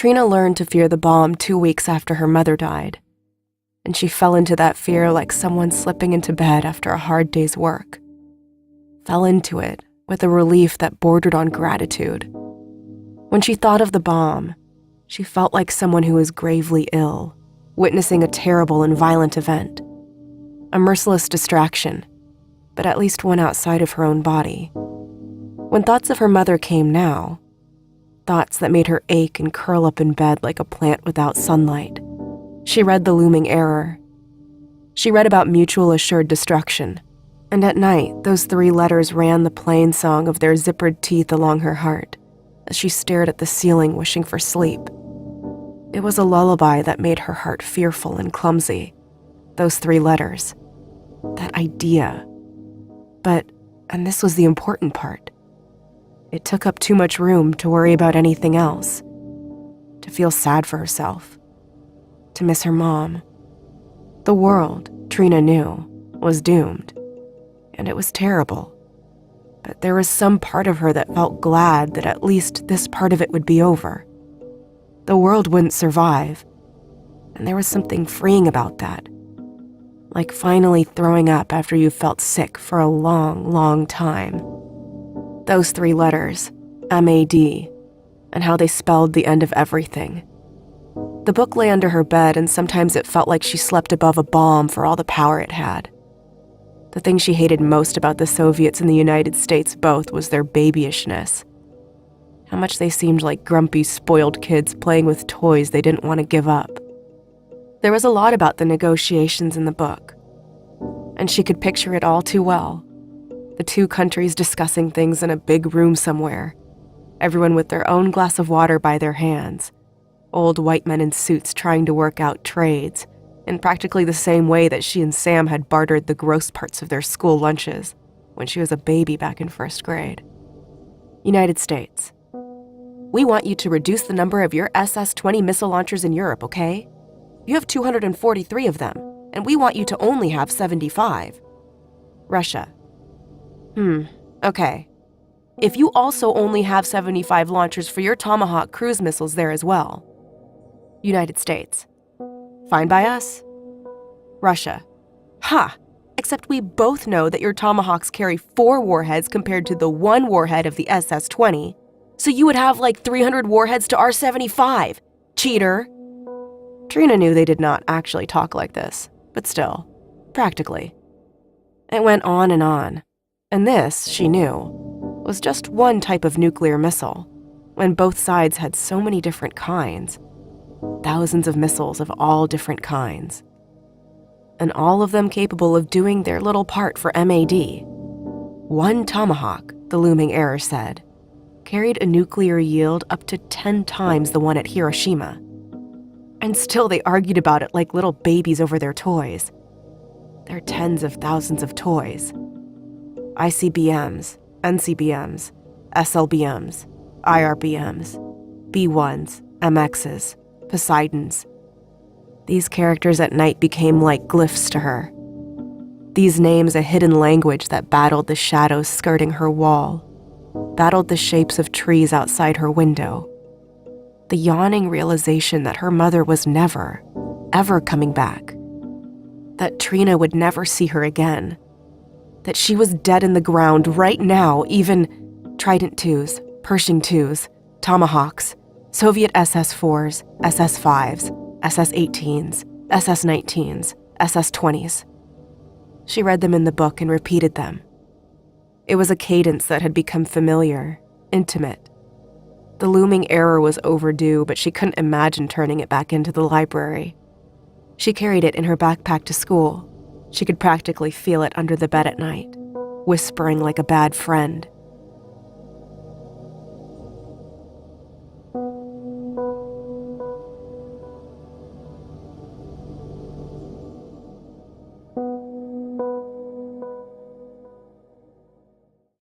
Trina learned to fear the bomb 2 weeks after her mother died, and she fell into that fear like someone slipping into bed after a hard day's work. Fell into it with a relief that bordered on gratitude. When she thought of the bomb, she felt like someone who was gravely ill, witnessing a terrible and violent event. A merciless distraction, but at least one outside of her own body. When thoughts of her mother came now, thoughts that made her ache and curl up in bed like a plant without sunlight, she read The Looming Error. She read about mutual assured destruction, and at night, those 3 letters ran the plain song of their zippered teeth along her heart as she stared at the ceiling wishing for sleep. It was a lullaby that made her heart fearful and clumsy. Those 3 letters. That idea. But, and this was the important part, it took up too much room to worry about anything else. To feel sad for herself. To miss her mom. The world, Trina knew, was doomed. And it was terrible. But there was some part of her that felt glad that at least this part of it would be over. The world wouldn't survive. And there was something freeing about that. Like finally throwing up after you felt sick for a long, long time. Those 3 letters, M-A-D, and how they spelled the end of everything. The book lay under her bed, and sometimes it felt like she slept above a bomb for all the power it had. The thing she hated most about the Soviets and the United States both was their babyishness. How much they seemed like grumpy, spoiled kids playing with toys they didn't want to give up. There was a lot about the negotiations in the book, and she could picture it all too well. The 2 countries discussing things in a big room somewhere, everyone with their own glass of water by their hands, old white men in suits trying to work out trades, in practically the same way that she and Sam had bartered the gross parts of their school lunches when she was a baby back in 1st grade. United States. We want you to reduce the number of your SS-20 missile launchers in Europe, okay? You have 243 of them, and we want you to only have 75. Russia. Okay. If you also only have 75 launchers for your Tomahawk cruise missiles there as well. United States. Fine by us? Russia. Ha! Except we both know that your Tomahawks carry 4 warheads compared to the 1 warhead of the SS-20, so you would have like 300 warheads to our 75. Cheater! Trina knew they did not actually talk like this, but still, practically. It went on, and this, she knew, was just one type of nuclear missile, when both sides had so many different kinds. Thousands of missiles of all different kinds. And all of them capable of doing their little part for MAD. One Tomahawk, the Looming Error said, carried a nuclear yield up to 10 times the one at Hiroshima. And still they argued about it like little babies over their toys. Their tens of thousands of toys. ICBMs, NCBMs, SLBMs, IRBMs, B-1s, MXs, Poseidons. These characters at night became like glyphs to her. These names a hidden language that battled the shadows skirting her wall, battled the shapes of trees outside her window. The yawning realization that her mother was never, ever coming back. That Trina would never see her again. That she was dead in the ground right now, even Trident 2s, Pershing 2s, Tomahawks, Soviet SS-4s, SS-5s, SS-18s, SS-19s, SS-20s. She read them in the book and repeated them. It was a cadence that had become familiar, intimate. The Looming Error was overdue, but she couldn't imagine turning it back into the library. She carried it in her backpack to school. She could practically feel it under the bed at night, whispering like a bad friend.